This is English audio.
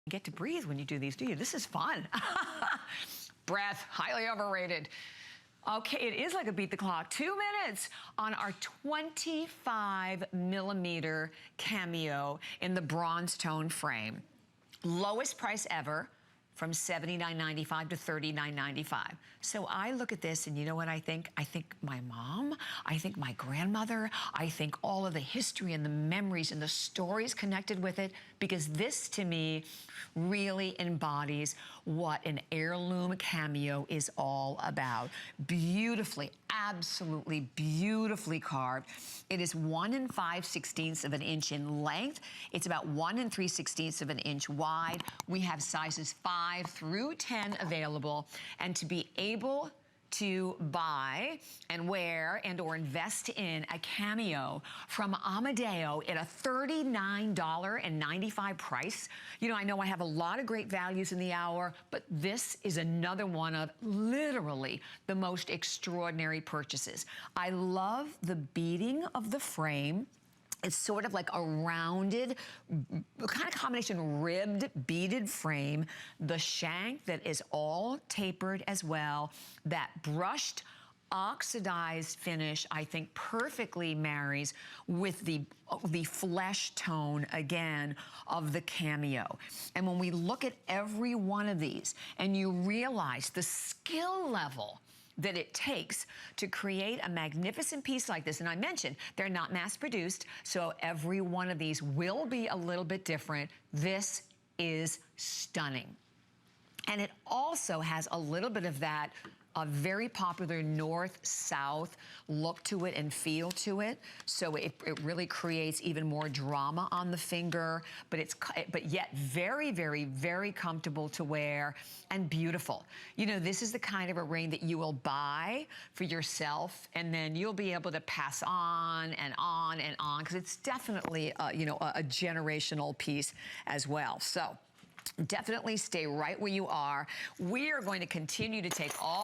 Get to breathe when you do these, do you? This is fun. Breath, highly overrated. Okay, it is like a beat the clock. 2 minutes on our 25mm Cameo in the bronze tone frame. Lowest price ever, from $79.95 to $39.95. So I look at this and you know what I think? I think my mom, I think my grandmother, I think all of the history and the memories and the stories connected with it, because this to me really embodies what an heirloom cameo is all about. Beautifully, absolutely beautifully carved. It is 1 5/16 of an inch in length. It's about 1 3/16 of an inch wide. We have sizes 5 through 10 available, and to be able to buy and wear and or invest in a cameo from AMEDEO at a $39.95 price. You know I have a lot of great values in the hour, but this is another one of literally the most extraordinary purchases. I love the beading of the frame. It's sort of like a rounded, kind of combination ribbed, beaded frame. The shank that is all tapered as well. That brushed, oxidized finish, I think, perfectly marries with the flesh tone, again, of the cameo. And when we look at every one of these, and you realize the skill level that it takes to create a magnificent piece like this. And I mentioned, they're not mass produced, so every one of these will be a little bit different. This is stunning. And it also has a little bit of that a very popular north-south look to it and feel to it. So it really creates even more drama on the finger, but yet very, very, very comfortable to wear and beautiful. You know, this is the kind of a ring that you will buy for yourself, and then you'll be able to pass on and on and on, because it's definitely, you know, a generational piece as well. So definitely stay right where you are. We are going to continue to take all